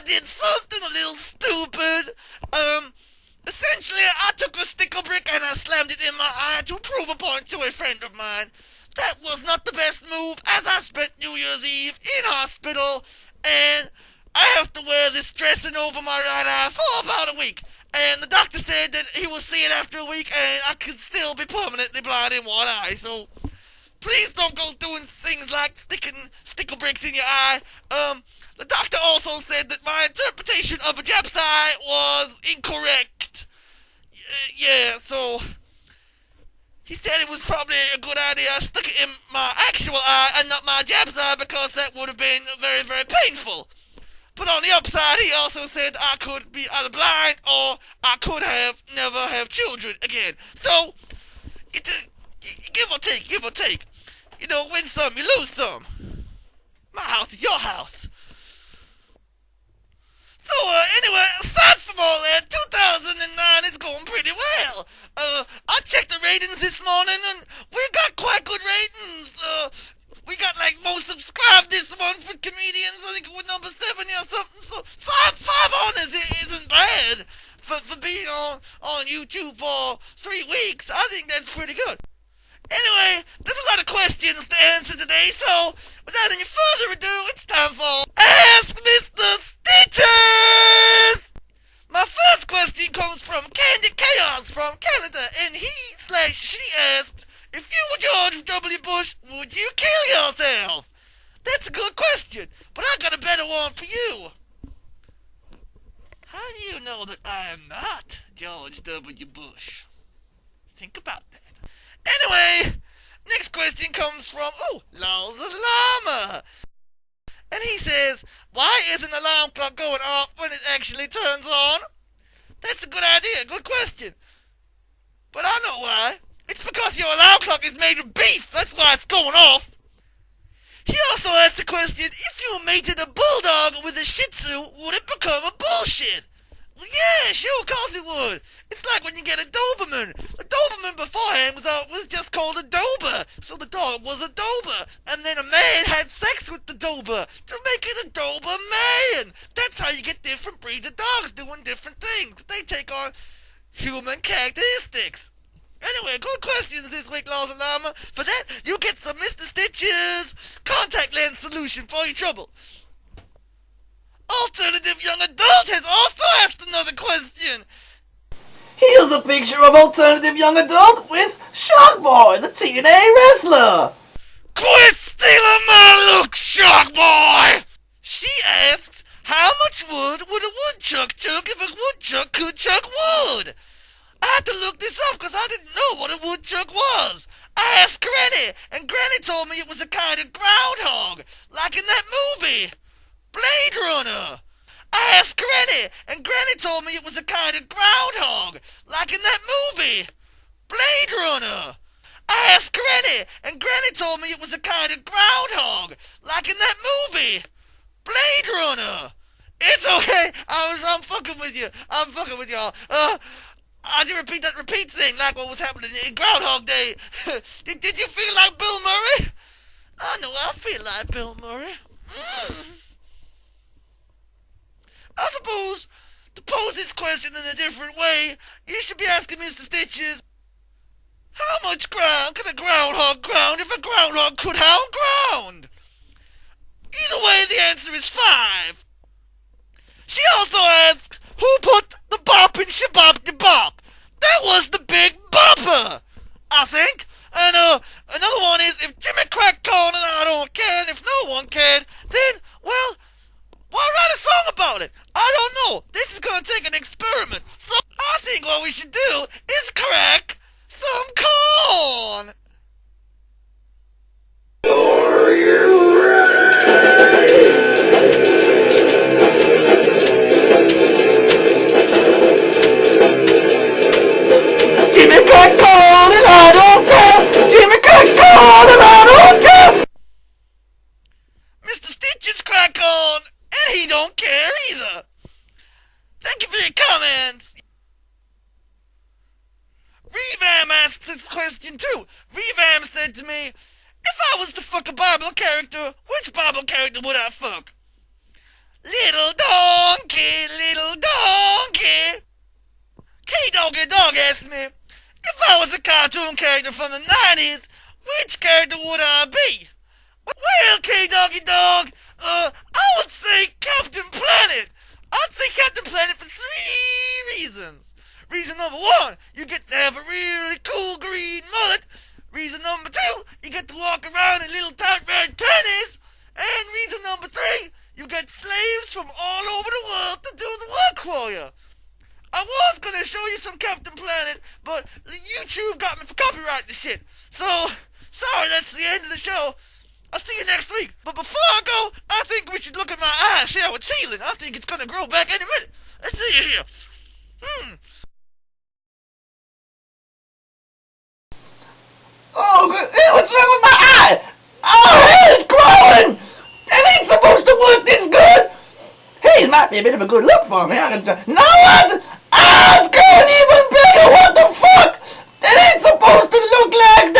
I did something a little stupid. Essentially, I took a sticker brick and I slammed it in my eye to prove a point to a friend of mine. That was not the best move, as I spent New Year's Eve in hospital, and I have to wear this dressing over my right eye for about a week. And the doctor said that he will see it after a week, and I could still be permanently blind in one eye. So please don't go doing things like sticking sticker bricks in your eye. The doctor also said that my interpretation of a Jap's eye was incorrect. Yeah, so he said it was probably a good idea I stuck it in my actual eye and not my Jap's eye, because that would have been very, very painful. But on the upside, he also said I could be either blind or I could never have children again. So, it's give or take, give or take. You know, win some, you lose some. My house is your house. So, anyway, aside from all that, 2009 is going pretty well. I checked the ratings this morning, and we got quite good ratings. We got, like, most subscribed this month with comedians. I think we're number 70 or something. So, five honors isn't bad for being on YouTube for 3 weeks. I think that's pretty good. Anyway, there's a lot of questions to answer today, so without any further ado, it's time for Ask Mr. Stichez! My first question comes from Candid Chaos from Canada, and he/she asks, if you were George W. Bush, would you kill yourself? That's a good question, but I got a better one for you. How do you know that I am not George W. Bush? Think about that. Anyway, next question comes from, Laws of Llama. And he says, why isn't the alarm clock going off when it actually turns on? That's a good idea, good question. But I know why. It's because your alarm clock is made of beef. That's why it's going off. He also asked the question, if you mated a bulldog with a shih tzu, would it become a bullshit? Well, yeah, sure, of course it would. It's like when you get a Doberman. A Doberman beforehand was just called a Dober, so the dog was a Dober. And then a man had sex with the Dober to make it a Doberman. That's how you get different breeds of dogs doing different things. They take on human characteristics. Anyway, good questions this week, Laws of Llama. For that, you get some Mr. Stitch's contact lens solution for your trouble. Alternative Young Adult has also asked another question. Here's a picture of Alternative Young Adult with Shark Boy, the TNA wrestler. Quit stealing my look, Shark Boy! She asks, how much wood would a woodchuck chuck if a woodchuck could chuck wood? I had to look this up because I didn't know what a woodchuck was. I asked Granny, and Granny told me it was a kind of groundhog, like in that movie, Blade Runner. I asked Granny, and Granny told me it was a kind of groundhog, like in that movie, Blade Runner. I asked Granny, and Granny told me it was a kind of groundhog, like in that movie, Blade Runner. It's okay. I'm fucking with you. I'm fucking with y'all. I did repeat that repeat thing like what was happening in Groundhog Day. Did you feel like Bill Murray? I know I feel like Bill Murray. I suppose, to pose this question in a different way, you should be asking Mr. Stitches, how much ground can a groundhog ground if a groundhog could hound ground? Either way, the answer is 5. She also asks, who put the bop in Shabop de Bop? That was the Big Bopper, I think. And another one is, if Jimmy Crack Corn and I don't care, and if no one cared, then, well, why write a song about it? I don't know. This is gonna take an experiment. So I think what we should do is crack some corn. Are you ready? Jimmy Crack Corn and I don't care. Jimmy Crack Corn and I don't care. Mr. Stitches crack on, and he don't care either. Thank you for your comments. Revam asked this question too. Revam said to me, if I was to fuck a Bible character, which Bible character would I fuck? Little donkey, little donkey. K-Doggy Dog asked me, if I was a cartoon character from the 90s, which character would I be? Well, K-Doggy Dog, I would say Captain Planet. I'd say Captain Planet for 3 reasons. Reason number 1, you get to have a really cool green mullet. Reason number 2, you get to walk around in little tight red panties. And reason number 3, you get slaves from all over the world to do the work for you. I was gonna show you some Captain Planet, but YouTube got me for copyrighting shit. So, sorry, that's the end of the show. I'll see you next week. But before I go, I think we should look at my eye, see how it's healing. I think it's gonna grow back any minute. Let's see it here. Oh, what's wrong with my eye? Oh, it's growing! It ain't supposed to work this good! Hey, it might be a bit of a good look for me. I can try. No, what? Ah, it's growing even bigger! What the fuck? It ain't supposed to look like that!